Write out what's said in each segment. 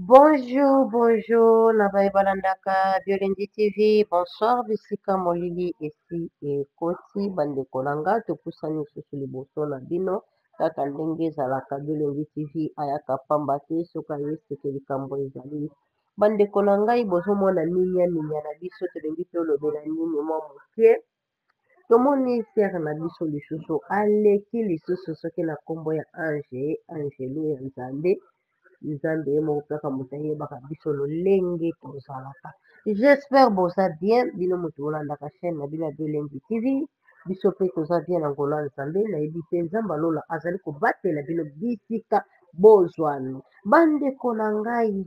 Bonjour, bonjour, Nabai Balandaka, Biolendi TV, bonsoir, Bisika Molili, ici et Koti, Bande Kolanga, Topusani Susuli Boso Nabino, Tata Ndenge Zalaka, Biolendi TV, Ayaka Pambate, Soka Yeste Kelikambo Izali, Bande Kolanga, Ibozo Mona Ninya, Ninya Nabiso, Televito, Lobela Nini, Mwa Moussie, Tomoni Ser Nabiso Lisusu, Aleki Lisusu, Soki na Kombo ya Ange, Angelu ya Nzambe, j'espère bosa bien bino moto olandaka chaîne na bino ya Biolendi TV biso mpe toza bien na ngolo ya nzambe nayebi mpe nzambe alola azali kobatela bino bisika bozwani bandeko na ngai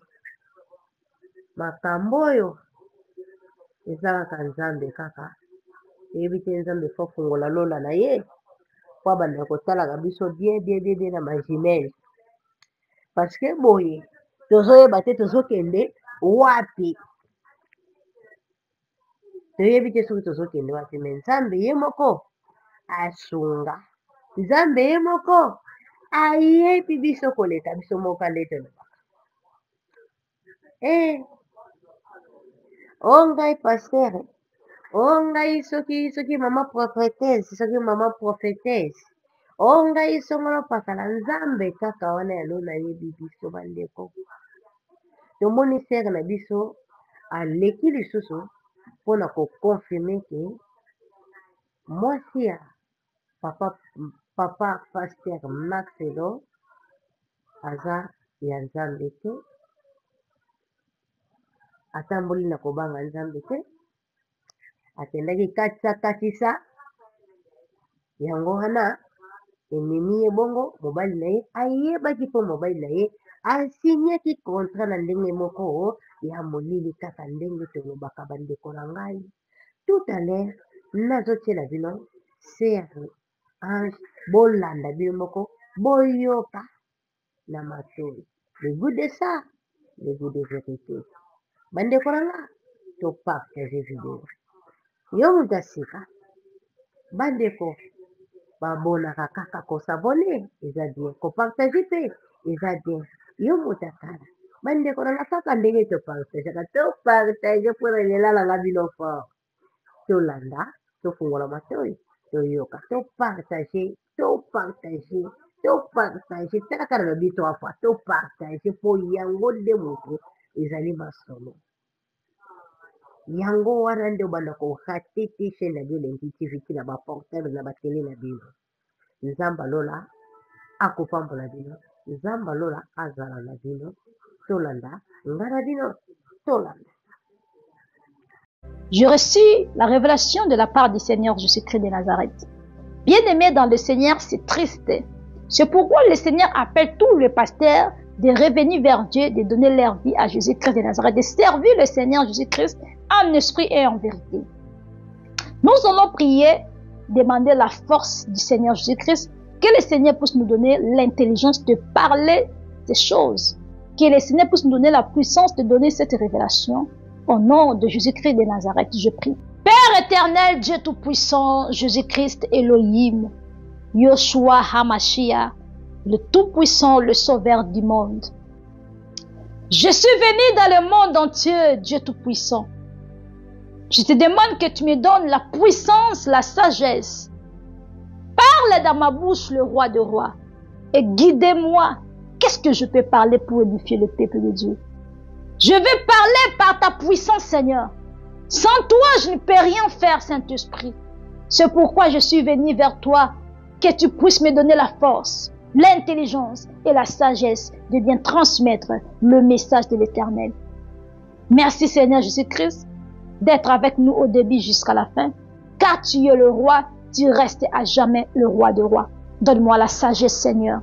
makambo oyo eza kaka nzambe kaka eyebi te nzambe fo fungola lola na ye po abandaka kotalaka biso bien na majimele parce que boye tozoyeba te tozokende wapi toyebi te soki tozokende wapi me nzambe ye moko asunga nzambe ye moko ayebi biso koleka biso moko aletelobaka o ngai pastere o ngai soki mama prophétesse soki mama prophétesse o ngai songolo pakala nzambe kaka wana yalo nayebi biso bandeko tomoni sere na biso aleki lisusu mpona kokonfirme ke mwasi ya papa paster maxelo aza ya nzambe te atamboli na kobanga nzambe te akendaki katisa yango wana ememi ye bongo mobali na ye ayebaki mpo mobali na ye asinyaki contrat na ndenge moko ya molili kaka ndenge tolobaka bandeko na ngai tout à l'heure nazotiela bino sere ange bolanda bino moko boyoka na matoi le goût de ça le goût de vérité bandeko na nga topartage video yo moto asika bandeko babonaka kaka kosabone eza bien kopartage mpe eza bien yo moto akala bandeko na nga kaka ndenge topartageaka topartage mpona lelalanga bino fort tolanda tofungola matoi toyoka topartage tala kaka lobi 3 fois topartage mpo yango nde moto ezali masolo yango wana nde obanda korate te chaîne na Biolendi TV na baportable na batele na bino nzambe alola akopambola bino nzambe alola azala na bino tolanda nga na bino tolanda. J'ai reçu la révélation de la part du Seigneur Jésus-Christ de Nazareth. Bien-aimé dans le Seigneur, c'est triste. C'est pourquoi le Seigneur appelle tous les pasteurs de revenir vers Dieu, de donner leur vie à Jésus-Christ de Nazareth, de servir le Seigneur Jésus-Christ en esprit et en vérité. Nous allons prier, demander la force du Seigneur Jésus-Christ, que le Seigneur puisse nous donner l'intelligence de parler ces choses, que le Seigneur puisse nous donner la puissance de donner cette révélation. Au nom de Jésus-Christ de Nazareth, je prie. Père éternel, Dieu Tout-Puissant, Jésus-Christ Elohim, Yoshua HaMashiach, le Tout-Puissant, le Sauveur du monde. Je suis venu dans le monde entier, Dieu Tout-Puissant. Je te demande que tu me donnes la puissance, la sagesse. Parle dans ma bouche, le roi de rois, et guidez-moi. Qu'est-ce que je peux parler pour édifier le peuple de Dieu? Je veux parler par ta puissance, Seigneur. Sans toi, je ne peux rien faire, Saint-Esprit. C'est pourquoi je suis venu vers toi, que tu puisses me donner la force, l'intelligence et la sagesse de bien transmettre le message de l'Éternel. Merci, Seigneur Jésus-Christ, d'être avec nous au début jusqu'à la fin. Car tu es le roi, tu restes à jamais le roi de rois. Donne-moi la sagesse, Seigneur,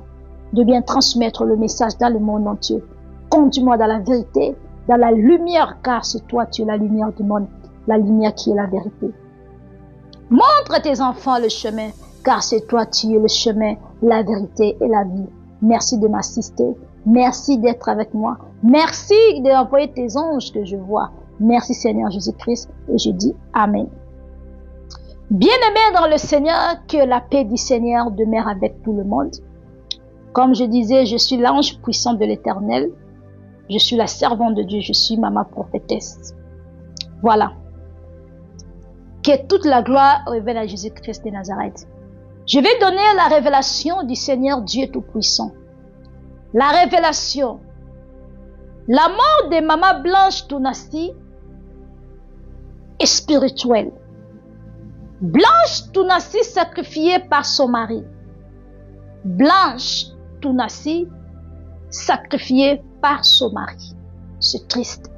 de bien transmettre le message dans le monde entier. Conduis-moi dans la vérité, dans la lumière, car c'est toi, tu es la lumière du monde, la lumière qui est la vérité. Montre tes enfants le chemin, car c'est toi, tu es le chemin, la vérité et la vie. Merci de m'assister. Merci d'être avec moi. Merci d'envoyer tes anges que je vois. Merci Seigneur Jésus-Christ et je dis Amen. Bien-aimés dans le Seigneur, que la paix du Seigneur demeure avec tout le monde. Comme je disais, je suis l'ange puissant de l'Éternel. Je suis la servante de Dieu, je suis maman prophétesse. Voilà. Que toute la gloire revienne à Jésus-Christ de Nazareth. Je vais donner la révélation du Seigneur Dieu Tout-Puissant. La révélation. La mort de Maman Blanche Tounassi est spirituelle. Blanche Tounassi sacrifiée par son mari. Blanche Tounassi sacrifiée par son mari. C'est triste.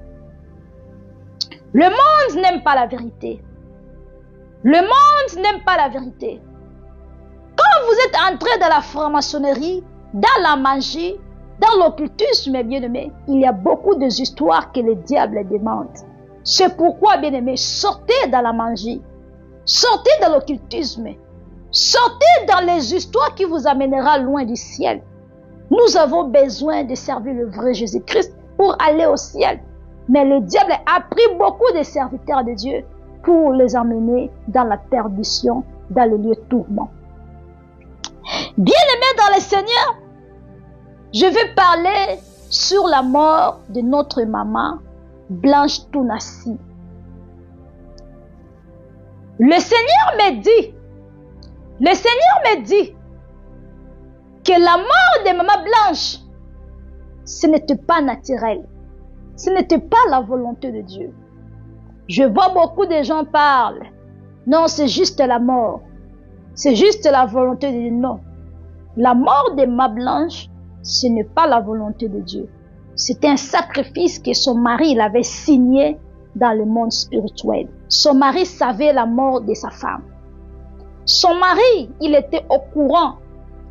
Le monde n'aime pas la vérité. Le monde n'aime pas la vérité. Quand vous êtes entré dans la franc-maçonnerie, dans la magie, dans l'occultisme, bien-aimés, il y a beaucoup d'histoires que le diable demande. C'est pourquoi, bien-aimés, sortez dans la magie. Sortez dans l'occultisme. Sortez dans les histoires qui vous amènera loin du ciel. Nous avons besoin de servir le vrai Jésus-Christ pour aller au ciel. Mais le diable a pris beaucoup de serviteurs de Dieu pour les emmener dans la perdition, dans le lieu de tourment. Bien-aimés dans le Seigneur, je vais parler sur la mort de notre maman, Blanche Tounassi. Le Seigneur me dit que la mort de maman Blanche, ce n'était pas naturel. Ce n'était pas la volonté de Dieu. Je vois beaucoup de gens parler. Non, c'est juste la mort. C'est juste la volonté de Dieu. Non. La mort de maman Blanche, ce n'est pas la volonté de Dieu. C'est un sacrifice que son mari il avait signé dans le monde spirituel. Son mari savait la mort de sa femme. Son mari, il était au courant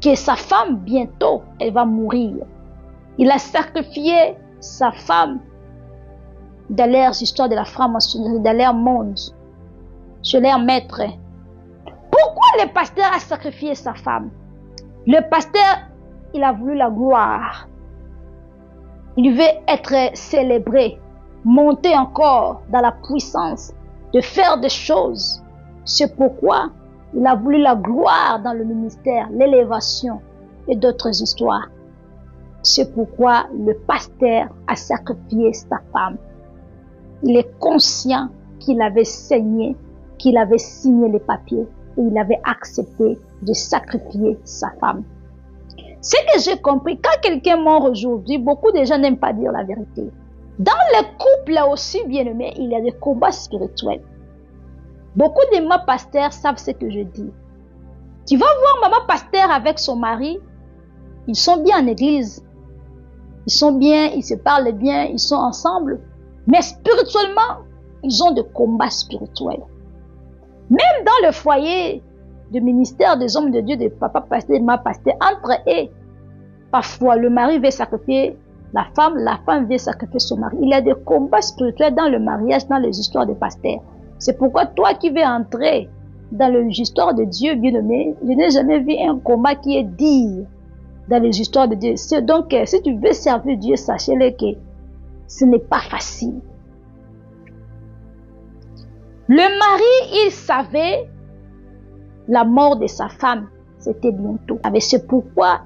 que sa femme, bientôt, elle va mourir. Il a sacrifié sa femme dans leurs histoires de la franc-maçonnerie, dans leur monde, chez leur maître. Pourquoi le pasteur a sacrifié sa femme? Le pasteur, il a voulu la gloire. Il veut être célébré, monter encore dans la puissance, de faire des choses. C'est pourquoi il a voulu la gloire dans le ministère, l'élévation et d'autres histoires. C'est pourquoi le pasteur a sacrifié sa femme. Il est conscient qu'il avait saigné, qu'il avait signé les papiers et il avait accepté de sacrifier sa femme. Ce que j'ai compris, quand quelqu'un mort aujourd'hui, beaucoup de gens n'aiment pas dire la vérité. Dans les couples aussi, bien-aimés, il y a des combats spirituels. Beaucoup de mamans pasteurs savent ce que je dis. Tu vas voir maman pasteur avec son mari, ils sont bien en église. Ils sont bien, ils se parlent bien, ils sont ensemble. Mais spirituellement, ils ont des combats spirituels. Même dans le foyer du ministère des hommes de Dieu, de papa pasteur et maman pasteur, entre eux, parfois le mari veut sacrifier la femme veut sacrifier son mari. Il y a des combats spirituels dans le mariage, dans les histoires des pasteurs. C'est pourquoi toi qui veux entrer dans les histoires de Dieu, bien-aimé, je n'ai jamais vu un combat qui est dit dans les histoires de Dieu. Donc, si tu veux servir Dieu, sachez-le que ce n'est pas facile. Le mari, il savait la mort de sa femme, c'était bientôt. C'est pourquoi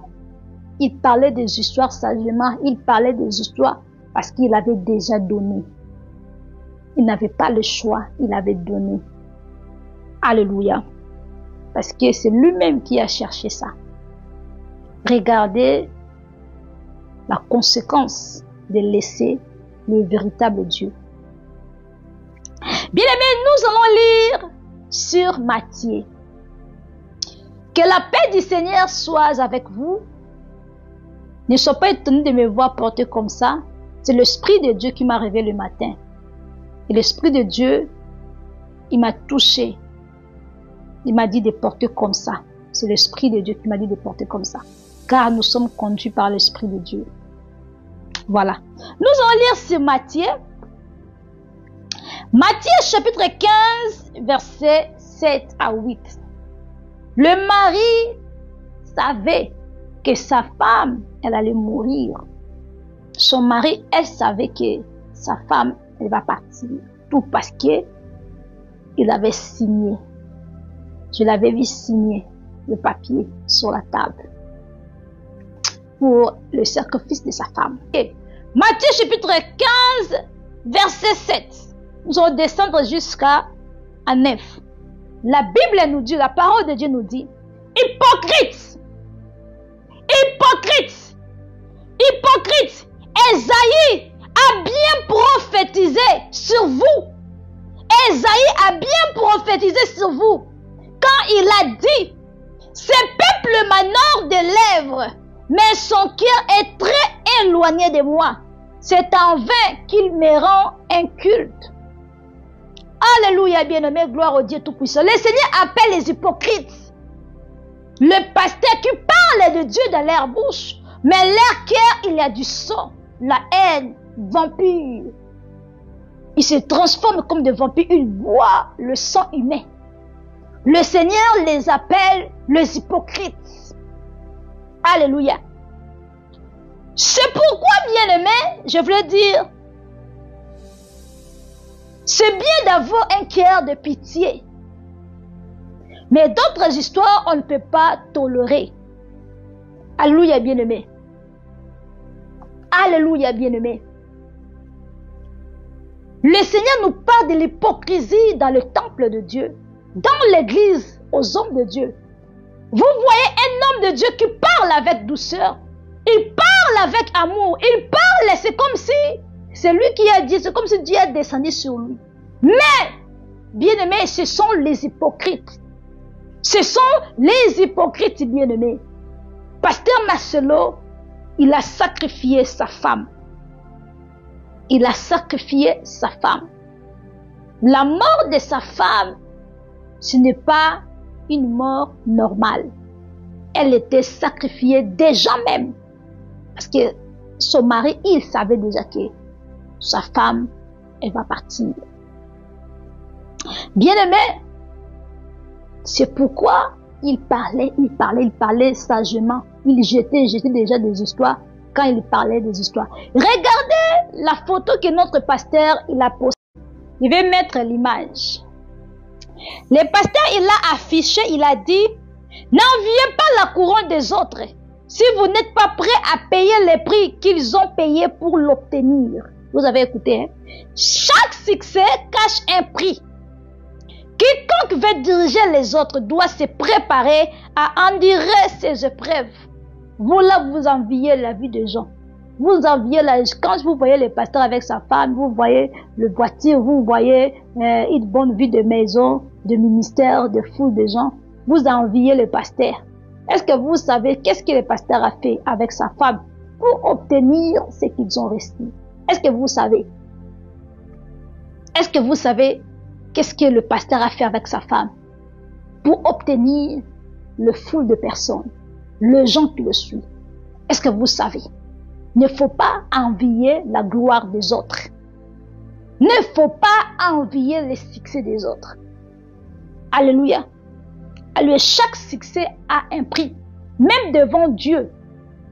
il parlait des histoires sagement, il parlait des histoires parce qu'il avait déjà donné. Il n'avait pas le choix, il avait donné. Alléluia. Parce que c'est lui-même qui a cherché ça. Regardez la conséquence de laisser le véritable Dieu. Bien-aimés, nous allons lire sur Matthieu. Que la paix du Seigneur soit avec vous. Ne sois pas étonné de me voir porter comme ça. C'est l'Esprit de Dieu qui m'a réveillé le matin. Et l'Esprit de Dieu, il m'a touché. Il m'a dit de porter comme ça. C'est l'Esprit de Dieu qui m'a dit de porter comme ça. Car nous sommes conduits par l'Esprit de Dieu. Voilà. Nous allons lire sur Matthieu. Matthieu chapitre 15, versets 7 à 8. Le mari savait que sa femme, elle allait mourir. Son mari, elle savait que sa femme, elle va partir. Tout parce que il avait signé. Je l'avais vu signer le papier sur la table pour le sacrifice de sa femme. Et Matthieu chapitre 15, verset 7. Nous allons descendre jusqu'à 9. La Bible nous dit, la parole de Dieu nous dit, hypocrite, hypocrite, hypocrite, Ésaïe a bien prophétisé sur vous. Ésaïe a bien prophétisé sur vous quand il a dit, ce peuple m'honore des lèvres, mais son cœur est très éloigné de moi. C'est en vain qu'il me rend inculte. Alléluia, bien-aimé, gloire au Dieu Tout-Puissant. Le Seigneur appelle les hypocrites. Le pasteur qui parle de Dieu dans leur bouche, mais leur cœur, il y a du sang, la haine, vampire. Ils se transforment comme des vampires, ils boivent le sang humain. Le Seigneur les appelle les hypocrites. Alléluia. C'est pourquoi, bien-aimé, je voulais dire, c'est bien d'avoir un cœur de pitié. Mais d'autres histoires, on ne peut pas tolérer. Alléluia, bien-aimé. Alléluia, bien-aimé. Le Seigneur nous parle de l'hypocrisie dans le temple de Dieu, dans l'église, aux hommes de Dieu. Vous voyez un homme de Dieu qui parle avec douceur. Il parle avec amour. Il parle, c'est comme si c'est lui qui a dit, c'est comme si Dieu a descendu sur lui. Mais, bien-aimés, ce sont les hypocrites. Ce sont les hypocrites, bien-aimés. Pasteur Marcelo, il a sacrifié sa femme. Il a sacrifié sa femme. La mort de sa femme, ce n'est pas une mort normale. Elle était sacrifiée déjà même. Parce que son mari, il savait déjà que sa femme, elle va partir. Bien-aimé, c'est pourquoi il parlait sagement. Il jetait déjà des histoires quand il parlait des histoires. Regardez la photo que notre pasteur, il a postée. Je vais mettre l'image. Le pasteur, il a affiché, il a dit, n'enviez pas la couronne des autres si vous n'êtes pas prêt à payer les prix qu'ils ont payés pour l'obtenir. Vous avez écouté, hein? Chaque succès cache un prix. Quiconque veut diriger les autres doit se préparer à endurer ces épreuves. Vous là, vous enviez la vie des gens. Vous enviez quand vous voyez le pasteur avec sa femme, vous voyez le voiture, vous voyez une bonne vie de maison, de ministère, de foule de gens. Vous enviez le pasteur. Est-ce que vous savez qu'est-ce que le pasteur a fait avec sa femme pour obtenir ce qu'ils ont reçu? Est-ce que vous savez? Est-ce que vous savez qu'est-ce que le pasteur a fait avec sa femme pour obtenir le foule de personnes, les gens qui le suivent? Est-ce que vous savez? Ne faut pas envier la gloire des autres. Ne faut pas envier les succès des autres. Alléluia. Alléluia. Chaque succès a un prix. Même devant Dieu,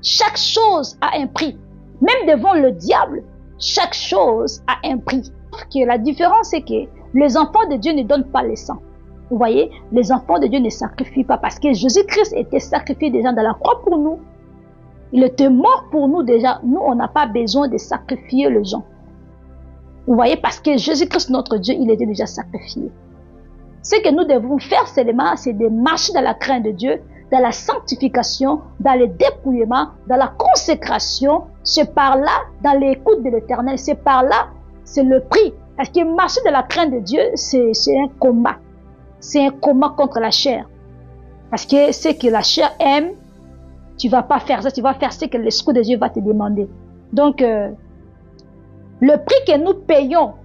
chaque chose a un prix. Même devant le diable, chaque chose a un prix. La différence, c'est que les enfants de Dieu ne donnent pas le sang. Vous voyez, les enfants de Dieu ne sacrifient pas parce que Jésus-Christ était sacrifié déjà dans la croix pour nous. Il était mort pour nous déjà. Nous, on n'a pas besoin de sacrifier les gens. Vous voyez, parce que Jésus-Christ, notre Dieu, il était déjà sacrifié. Ce que nous devons faire seulement, c'est de marcher dans la crainte de Dieu, dans la sanctification, dans le dépouillement, dans la consécration. C'est par là, dans l'écoute de l'Éternel, c'est par là, c'est le prix. Parce que marcher dans la crainte de Dieu, c'est un combat. C'est un combat contre la chair. Parce que ce que la chair aime, tu vas pas faire ça, tu vas faire ce que l'Esprit de Dieu va te demander. Donc, le prix que nous payons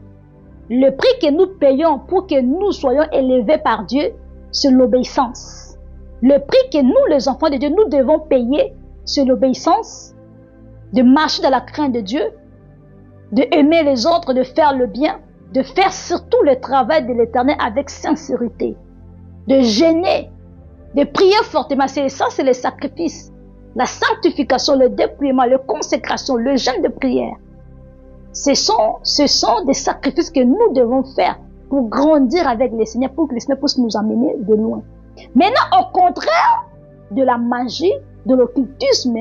pour que nous soyons élevés par Dieu, c'est l'obéissance. Le prix que nous, les enfants de Dieu, nous devons payer, c'est l'obéissance, de marcher dans la crainte de Dieu, de aimer les autres, de faire le bien, de faire surtout le travail de l'Éternel avec sincérité, de jeûner, de prier fortement. C'est ça, c'est le sacrifice. La sanctification, le dépouillement, la consécration, le jeûne de prière. Ce sont des sacrifices que nous devons faire pour grandir avec le Seigneur, pour que le Seigneur puisse nous amener de loin. Maintenant, au contraire de la magie, de l'occultisme,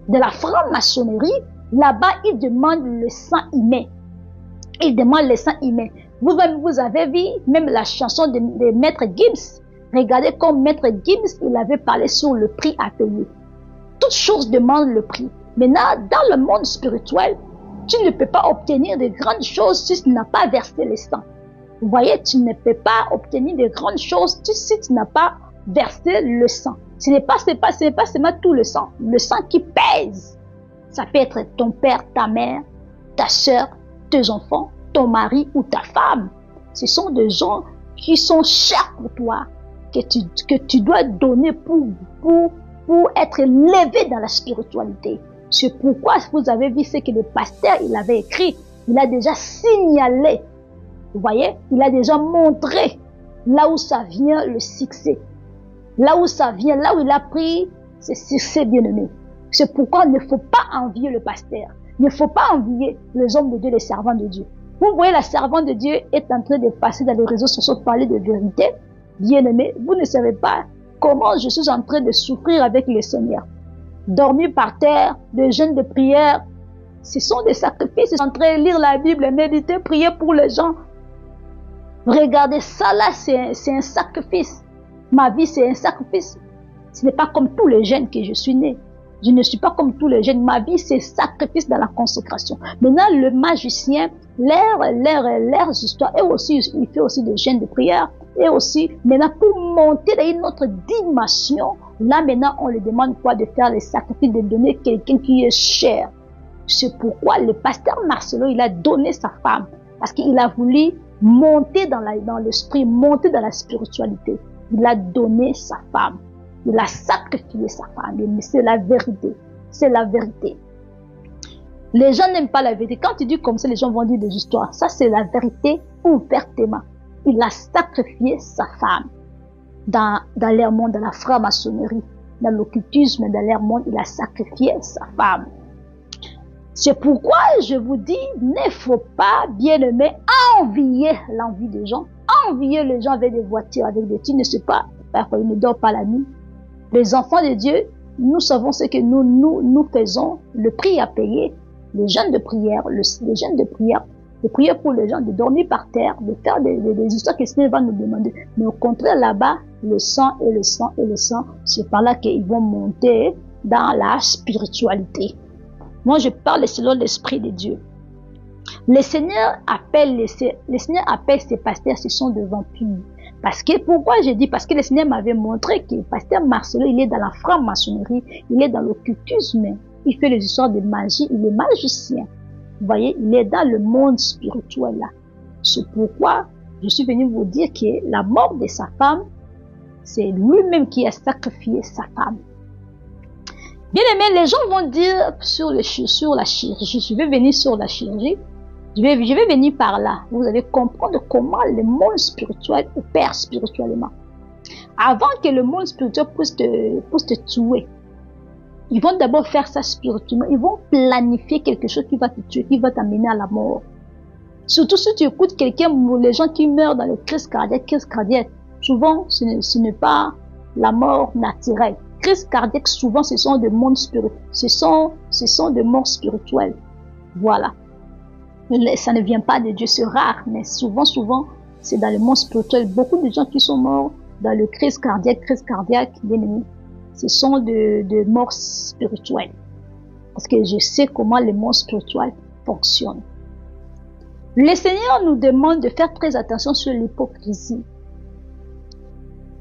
de la franc-maçonnerie, là-bas, il demande le sang humain. Il demande le sang humain. Vous avez vu même la chanson de Maître Gims. Regardez comme Maître Gims, il avait parlé sur le prix à payer. Toute chose demande le prix. Maintenant, dans le monde spirituel, tu ne peux pas obtenir de grandes choses si tu n'as pas versé le sang. Vous voyez, tu ne peux pas obtenir de grandes choses si tu n'as pas versé le sang. Ce n'est pas seulement tout le sang qui pèse. Ça peut être ton père, ta mère, ta soeur, tes enfants, ton mari ou ta femme. Ce sont des gens qui sont chers pour toi, que tu dois donner pour être élevé dans la spiritualité. C'est pourquoi vous avez vu ce que le pasteur il avait écrit. Il a déjà signalé. Vous voyez, il a déjà montré là où ça vient le succès. Là où ça vient, là où il a pris ce succès bien-aimé. C'est pourquoi il ne faut pas envier le pasteur. Il ne faut pas envier les hommes de Dieu, les servants de Dieu. Vous voyez, la servante de Dieu est en train de passer dans les réseaux sociaux, parler de vérité. Bien-aimé, vous ne savez pas comment je suis en train de souffrir avec le Seigneur. Dormir par terre, de jeûnes de prière, ce sont des sacrifices. Je suis en train de lire la Bible, méditer, prier pour les gens. Regardez ça là, c'est un sacrifice. Ma vie, c'est un sacrifice. Ce n'est pas comme tous les jeunes que je suis né. Je ne suis pas comme tous les jeunes. Ma vie, c'est sacrifice dans la consécration. Maintenant, le magicien, leurs histoires, et aussi, il fait aussi des jeûnes de prière. Et aussi, maintenant, pour monter dans une autre dimension, là, maintenant, on lui demande quoi? De faire les sacrifices, de donner quelqu'un qui est cher. C'est pourquoi le pasteur Marcelo, il a donné sa femme. Parce qu'il a voulu monter dans l'esprit, monter dans la spiritualité. Il a donné sa femme. Il a sacrifié sa femme. Mais c'est la vérité. C'est la vérité. Les gens n'aiment pas la vérité. Quand tu dis comme ça, les gens vont dire des histoires. Ça, c'est la vérité ouvertement. Il a sacrifié sa femme. Dans leur monde, dans la franc-maçonnerie, dans l'occultisme, dans leur monde, il a sacrifié sa femme. C'est pourquoi je vous dis, ne faut pas, bien-aimé, envier l'envie des gens. Envier les gens avec des voitures, avec des titres, ne sais pas, parfois ils ne dorment pas la nuit. Les enfants de Dieu, nous savons ce que nous faisons, le prix à payer, les jeûnes de prière, les jeûnes de prière, de prier pour les gens, de dormir par terre, de faire des histoires que le Seigneur va nous demander. Mais au contraire, là-bas, le sang et le sang et le sang, c'est par là qu'ils vont monter dans la spiritualité. Moi, je parle selon l'Esprit de Dieu. Le Seigneur appelle ces pasteurs, ce sont des vampires. Parce que, pourquoi je dis? Parce que le Seigneur m'avait montré que le pasteur Marcelo, il est dans la franc-maçonnerie, il est dans l'occultisme, il fait les histoires de magie, il est magicien. Vous voyez, il est dans le monde spirituel là. C'est pourquoi je suis venu vous dire que la mort de sa femme, c'est lui-même qui a sacrifié sa femme. Bien aimé, les gens vont dire sur la chirurgie, je vais venir sur la chirurgie, je vais venir par là. Vous allez comprendre comment le monde spirituel opère spirituellement. Avant que le monde spirituel puisse te tuer, ils vont d'abord faire ça spirituellement. Ils vont planifier quelque chose qui va te tuer, qui va t'amener à la mort. Surtout si tu écoutes quelqu'un, les gens qui meurent dans les crises cardiaques, souvent ce n'est pas la mort naturelle. Crise cardiaque, souvent, ce sont des mondes spirituels. Ce sont des morts spirituelles. Voilà. Ça ne vient pas de Dieu, c'est rare, mais souvent, c'est dans le monde spirituel. Beaucoup de gens qui sont morts dans le crise cardiaque, bien aimé, ce sont de morts spirituelles. Parce que je sais comment le monde spirituel fonctionne. Le Seigneur nous demande de faire très attention sur l'hypocrisie.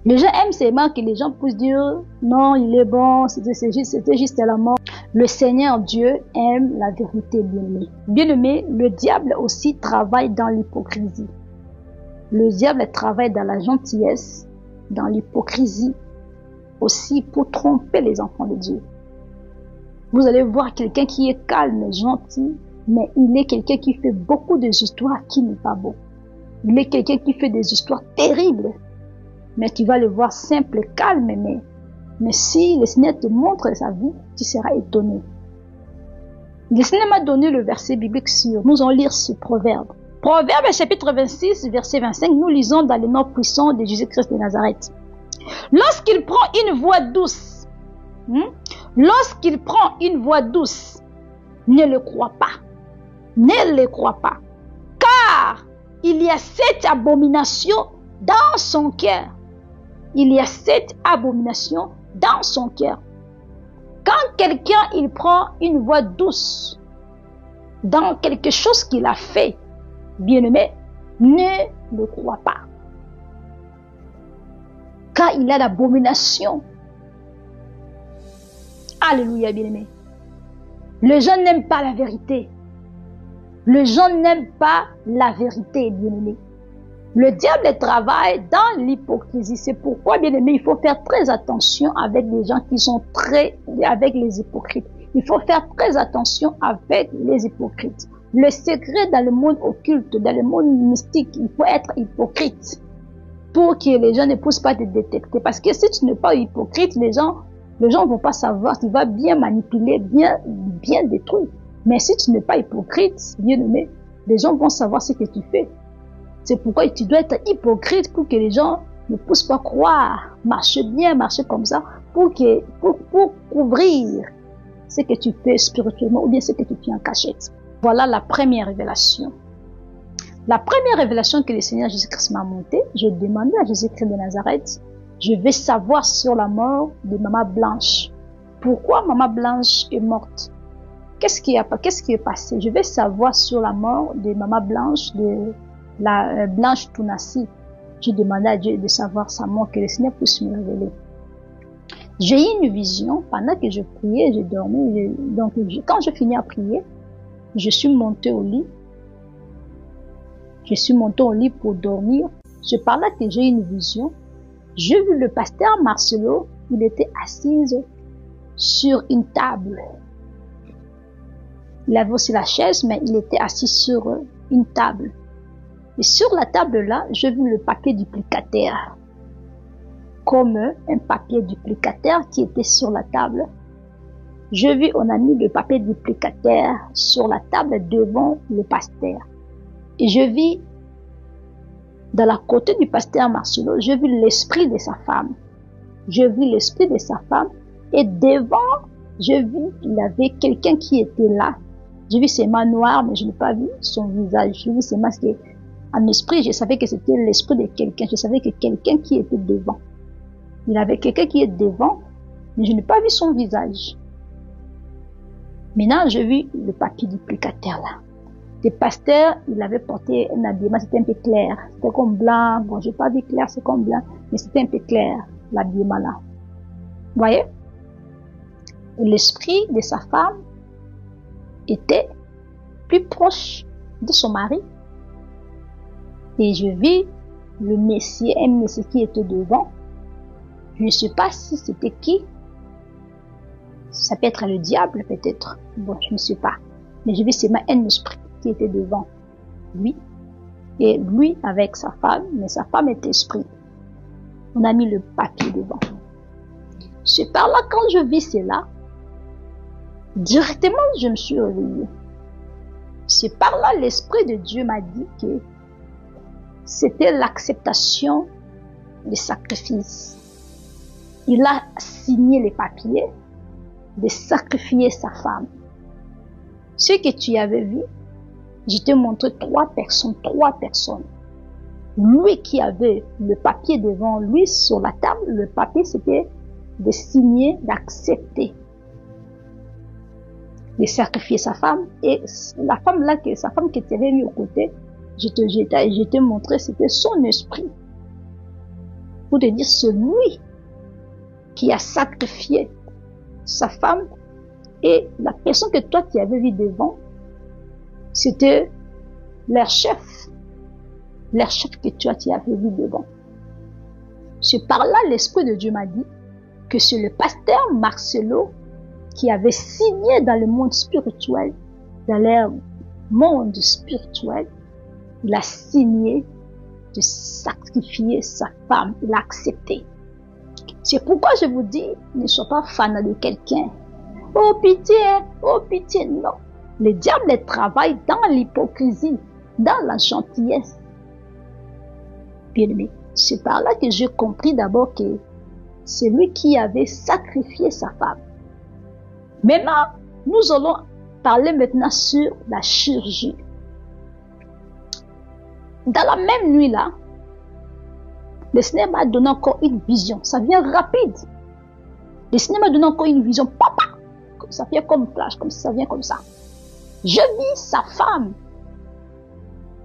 Les gens aiment seulement que les gens puissent dire non, il est bon, c'était juste la mort. Le Seigneur Dieu aime la vérité, bien-aimé. Bien-aimé, le diable aussi travaille dans l'hypocrisie. Le diable travaille dans la gentillesse, dans l'hypocrisie, aussi pour tromper les enfants de Dieu. Vous allez voir quelqu'un qui est calme, gentil, mais il est quelqu'un qui fait beaucoup d'histoires qui n'est pas bon. Il est quelqu'un qui fait des histoires terribles. Mais tu vas le voir simple et calme, mais si le Seigneur te montre sa vie, tu seras étonné. Le Seigneur m'a donné le verset biblique sûr. Nous allons lire ce proverbe. Proverbe chapitre 26, verset 25, nous lisons dans le nom puissant de Jésus-Christ de Nazareth. Lorsqu'il prend une voix douce, lorsqu'il prend une voix douce, ne le crois pas. Ne le crois pas. Car il y a 7 abominations dans son cœur. Il y a 7 abominations dans son cœur. Quand quelqu'un il prend une voix douce dans quelque chose qu'il a fait, bien-aimé, ne le crois pas. Car il a l'abomination. Alléluia, bien-aimé. Les gens n'aiment pas la vérité. Les gens n'aiment pas la vérité, bien-aimé. Le diable travaille dans l'hypocrisie. C'est pourquoi, bien-aimé, il faut faire très attention avec les gens qui sont avec les hypocrites. Il faut faire très attention avec les hypocrites. Le secret dans le monde occulte, dans le monde mystique, il faut être hypocrite pour que les gens ne puissent pas te détecter. Parce que si tu n'es pas hypocrite, les gens vont pas savoir, tu vas bien manipuler, bien détruire. Mais si tu n'es pas hypocrite, bien aimé, les gens vont savoir ce que tu fais. C'est pourquoi tu dois être hypocrite pour que les gens ne puissent pas croire. Marche bien, marche comme ça, pour couvrir ce que tu fais spirituellement ou bien ce que tu fais en cachette. Voilà la première révélation. La première révélation que le Seigneur Jésus-Christ m'a montée, je demandais à Jésus-Christ de Nazareth, je vais savoir sur la mort de Maman Blanche. Pourquoi Maman Blanche est morte? Qu'est-ce qui est passé? Je vais savoir sur la mort de Maman Blanche, de la Blanche Tounassi. J'ai demandé à Dieu de savoir sa mort, que le Seigneur puisse me révéler. J'ai eu une vision pendant que je priais, je dormais. Quand je finis à prier, je suis montée au lit. Je suis montée au lit pour dormir. C'est par là que j'ai eu une vision. J'ai vu le pasteur Marcelo, il était assis sur une table. Il avait aussi la chaise, mais il était assis sur une table. Et sur la table là, j'ai vu le papier duplicataire. Comme un papier duplicataire qui était sur la table. J'ai vu, on a mis le papier duplicataire sur la table devant le pasteur. Et je vis, dans la côté du pasteur Marcelo, j'ai vu l'esprit de sa femme. J'ai vu l'esprit de sa femme. Et devant, j'ai vu qu'il y avait quelqu'un qui était là. J'ai vu ses mains noires, mais je n'ai pas vu son visage. J'ai vu ses mains, en esprit, je savais que c'était l'esprit de quelqu'un. Je savais que quelqu'un qui était devant. Il y avait quelqu'un qui est devant, mais je n'ai pas vu son visage. Maintenant, j'ai vu le papier duplicataire là. Le pasteur, il avait porté un habillement, c'était un peu clair. C'était comme blanc. Bon, j'ai pas vu clair, c'est comme blanc, mais c'était un peu clair, l'habillement là. Vous voyez? L'esprit de sa femme était plus proche de son mari. Et je vis le Messie, un Messie qui était devant. Je ne sais pas si c'était qui. Ça peut être le diable, peut-être. Bon, je ne sais pas. Mais je vis seulement un esprit qui était devant lui. Et lui avec sa femme, mais sa femme était esprit. On a mis le papier devant. C'est par là, quand je vis cela, directement je me suis réveillée. C'est par là, l'Esprit de Dieu m'a dit que c'était l'acceptation des sacrifices. Il a signé les papiers de sacrifier sa femme. Ce que tu avais vu, je t'ai montré 3 personnes. Lui qui avait le papier devant lui sur la table, le papier c'était de signer, d'accepter, de sacrifier sa femme. Et la femme là, sa femme qui était venue au côté, je t'ai montré, c'était son esprit. Pour te dire, c'est lui qui a sacrifié sa femme. Et la personne que toi tu avais vu devant, c'était leur chef. Leur chef que toi tu avais vu devant. C'est par là l'Esprit de Dieu m'a dit que c'est le pasteur Marcelo qui avait signé dans le monde spirituel, dans leur monde spirituel, il a signé de sacrifier sa femme. Il a accepté. C'est pourquoi je vous dis, ne sois pas fan de quelqu'un. Oh pitié, non. Le diable travaille dans l'hypocrisie, dans la gentillesse. Bien-aimé, c'est par là que j'ai compris d'abord que c'est lui qui avait sacrifié sa femme. Maintenant, nous allons parler maintenant sur la chirurgie. Dans la même nuit-là, le Seigneur m'a donné encore une vision. Ça vient rapide. Le Seigneur m'a donné encore une vision. Papa! Ça vient comme flash, comme ça vient comme ça. Je vis sa femme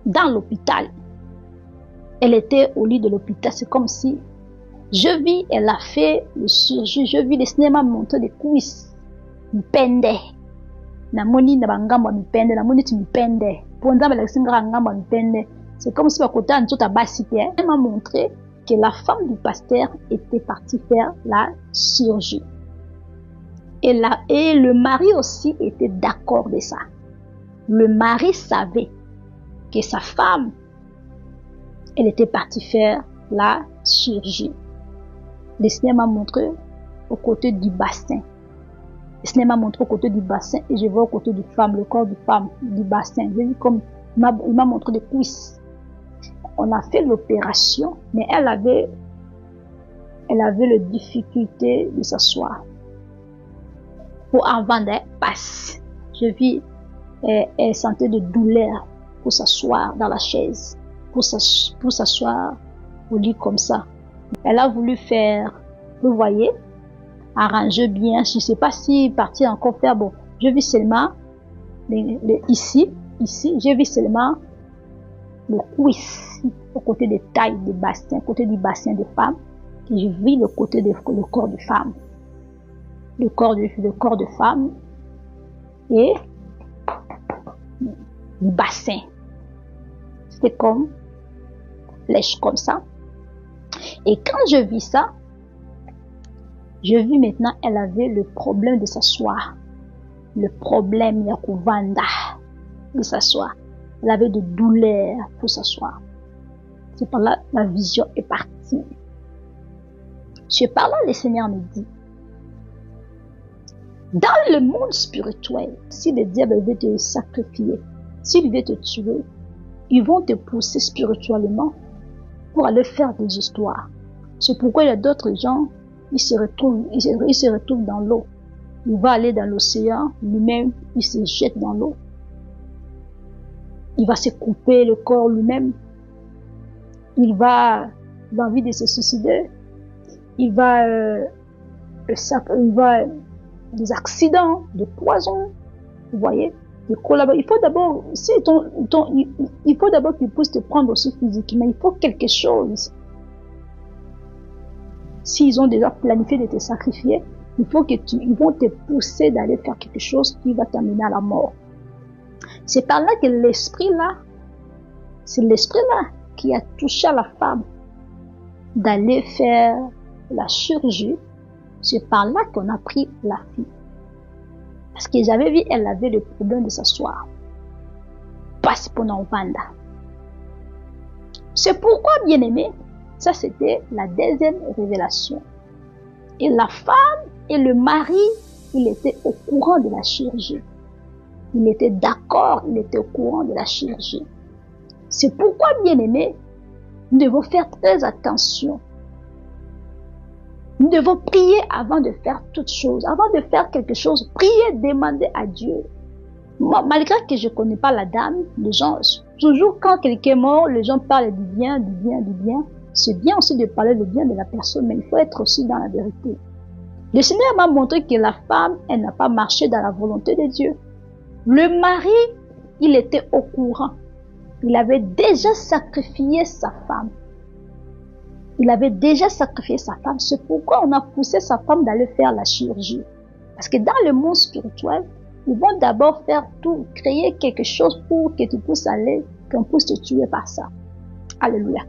dans l'hôpital. Elle était au lit de l'hôpital. C'est comme si je vis, elle a fait le chirurgie. Je vis, le Seigneur m'a montré des cuisses. Mpende. Namoni na bangamba mpende. Namoni tu mpende. Ponda ba lesinga ngamba mpende. C'est comme si à côté de toute basité. Elle m'a montré que la femme du pasteur était partie faire la chirurgie. Et le mari aussi était d'accord de ça. Le mari savait que sa femme, elle était partie faire la chirurgie. Le Seigneur m'a montré au côté du bassin. Le Seigneur m'a montré au côté du bassin et je vois au côté du femme, le corps du femme, du bassin. J'ai vu comme il m'a montré des cuisses. On a fait l'opération, mais elle avait la difficulté de s'asseoir. Pour avant d'elle passe, je vis, elle sentait de douleur pour s'asseoir dans la chaise, pour s'asseoir au lit comme ça. Elle a voulu faire, vous voyez, arranger bien. Je ne sais pas si partir encore faire, bon, je vis seulement ici, je vis seulement le cuisse au côté des tailles des bassins, côté du bassin des femmes, et je vis le côté du corps de femme. Le corps de femme et le bassin. C'était comme flèche comme ça. Et quand je vis ça, je vis maintenant, elle avait le problème de s'asseoir. Le problème Yakuvanda de s'asseoir. Elle avait de douleurs pour s'asseoir. C'est par là la vision est partie. C'est par là le Seigneur me dit, dans le monde spirituel, si le diable veut te sacrifier, s'il veut te tuer, ils vont te pousser spirituellement pour aller faire des histoires. C'est pourquoi il y a d'autres gens, ils se retrouvent dans l'eau. Il va aller dans l'océan, lui-même, il se jette dans l'eau. Il va se couper le corps lui-même. Il va avoir envie de se suicider. Il va des accidents, de poison, vous voyez, de collaborer. Il faut d'abord, il faut d'abord qu'ils puissent te prendre aussi physiquement. Il faut quelque chose. S'ils ont déjà planifié de te sacrifier, il faut ils vont te pousser d'aller faire quelque chose qui va t'amener à la mort. C'est par là que c'est l'esprit-là qui a touché à la femme d'aller faire la chirurgie. C'est par là qu'on a pris la fille. Parce que j'avais vu, elle avait le problème de s'asseoir. Passe pour Vanda. C'est pourquoi, bien aimé, ça c'était la deuxième révélation. Et la femme et le mari, il était au courant de la chirurgie. Il était d'accord, il était au courant de la chirurgie. C'est pourquoi, bien aimé, nous devons faire très attention. Nous devons prier avant de faire toute chose. Avant de faire quelque chose, prier, demander à Dieu. Moi, malgré que je ne connais pas la dame, les gens, toujours quand quelqu'un est mort, les gens parlent du bien, du bien, du bien. C'est bien aussi de parler du bien de la personne, mais il faut être aussi dans la vérité. Le Seigneur m'a montré que la femme, elle n'a pas marché dans la volonté de Dieu. Le mari, il était au courant. Il avait déjà sacrifié sa femme. Il avait déjà sacrifié sa femme. C'est pourquoi on a poussé sa femme d'aller faire la chirurgie. Parce que dans le monde spirituel, ils vont d'abord faire tout, créer quelque chose pour que tu puisses aller, qu'on puisse te tuer par ça. Alléluia.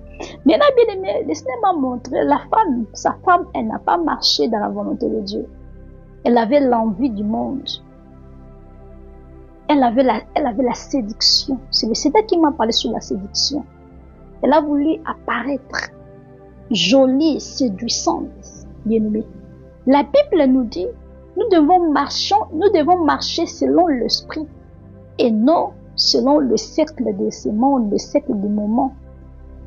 Maintenant, bien aimé, le Seigneur m'a montré, sa femme, elle n'a pas marché dans la volonté de Dieu. Elle avait l'envie du monde. Elle avait la séduction. C'est le Seigneur qui m'a parlé sur la séduction. Elle a voulu apparaître jolie, séduisante, bien-aimée. La Bible nous dit, nous devons marcher selon l'esprit. et non selon le siècle de ce monde, le siècle du moment.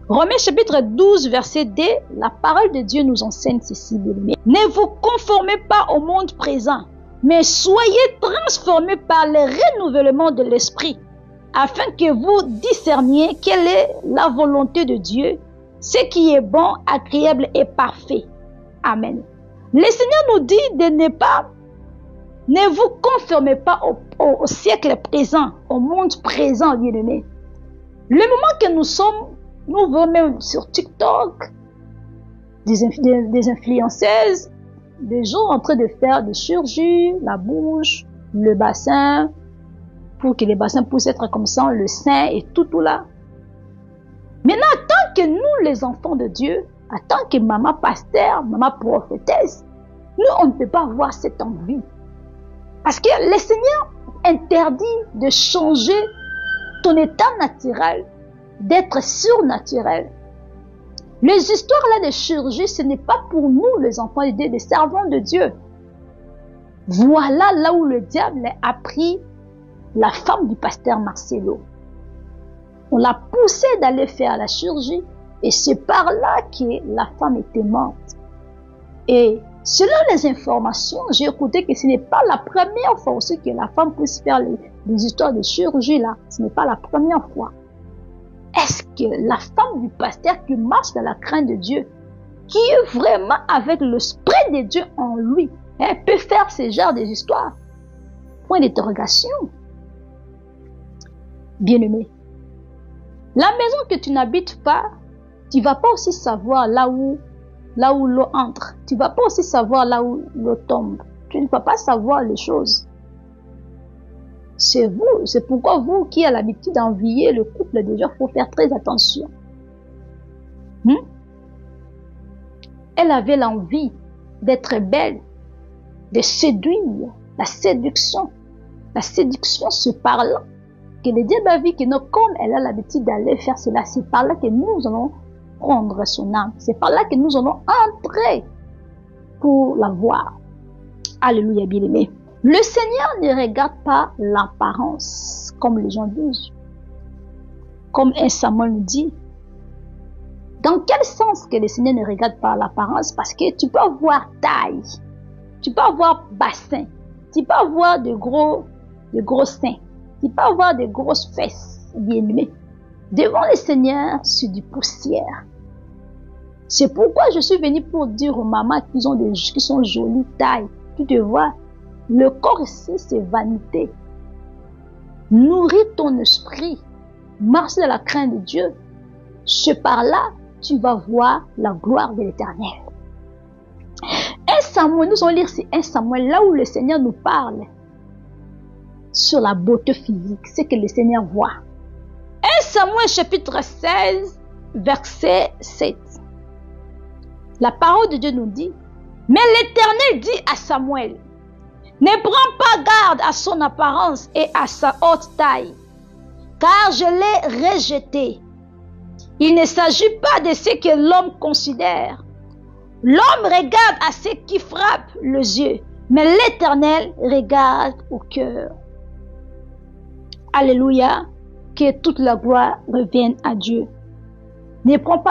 Romains chapitre 12, verset 2, la parole de Dieu nous enseigne ceci, bien-aimés. Ne vous conformez pas au monde présent, mais soyez transformés par le renouvellement de l'esprit, afin que vous discerniez quelle est la volonté de Dieu, ce qui est bon, agréable et parfait. Amen. Le Seigneur nous dit ne vous conformez pas au siècle présent, au monde présent, bien-aimés. Le moment que nous sommes, nous voyons même sur TikTok, des influenceuses, des gens en train de faire des chirurgies, la bouche, le bassin, pour que les bassins puissent être comme ça, le sein et tout là. Maintenant, tant que nous, les enfants de Dieu, en tant que maman pasteur, maman prophétesse, nous, on ne peut pas avoir cette envie. Parce que le Seigneur interdit de changer ton état naturel, d'être surnaturel. Les histoires là de chirurgie, ce n'est pas pour nous, les enfants de Dieu, les servants de Dieu. Voilà là où le diable a pris la femme du pasteur Marcelo. On l'a poussé d'aller faire la chirurgie et c'est par là que la femme était morte. Et selon les informations, j'ai écouté que ce n'est pas la première fois aussi que la femme puisse faire les histoires de chirurgie là. Ce n'est pas la première fois. Est-ce que la femme du pasteur qui marche dans la crainte de Dieu, qui est vraiment avec l'esprit de Dieu en lui, elle peut faire ce genre d'histoires? Point d'interrogation. Bien-aimé, la maison que tu n'habites pas, tu vas pas aussi savoir là où l'eau entre. Tu vas pas aussi savoir là où l'eau tombe. Tu ne vas pas savoir les choses. C'est vous, c'est pourquoi vous qui avez l'habitude d'envier le couple des gens, il faut faire très attention. Elle avait l'envie d'être belle, de séduire, la séduction. La séduction, c'est par là que le diable a vu que nous, comme elle a l'habitude d'aller faire cela, c'est par là que nous allons prendre son âme. C'est par là que nous allons entrer pour la voir. Alléluia, bien-aimé. Le Seigneur ne regarde pas l'apparence, comme les gens disent. Comme 1 Samuel nous dit. Dans quel sens que le Seigneur ne regarde pas l'apparence? Parce que tu peux avoir taille, tu peux avoir bassin, tu peux avoir de gros seins, tu peux avoir de grosses fesses, bien-aimé. Devant le Seigneur, c'est du poussière. C'est pourquoi je suis venu pour dire aux mamans qui sont jolies tailles. Tu te vois, le corps ici, c'est vanité. Nourris ton esprit. Marche dans la crainte de Dieu. C'est par là, tu vas voir la gloire de l'Éternel. 1 Samuel, nous allons lire c'est 1 Samuel, là où le Seigneur nous parle sur la beauté physique, c'est que le Seigneur voit. 1 Samuel chapitre 16, verset 7. La parole de Dieu nous dit, mais l'Éternel dit à Samuel, ne prends pas garde à son apparence et à sa haute taille, car je l'ai rejeté. Il ne s'agit pas de ce que l'homme considère. L'homme regarde à ce qui frappe les yeux, mais l'Éternel regarde au cœur. Alléluia, que toute la gloire revienne à Dieu. Ne prends pas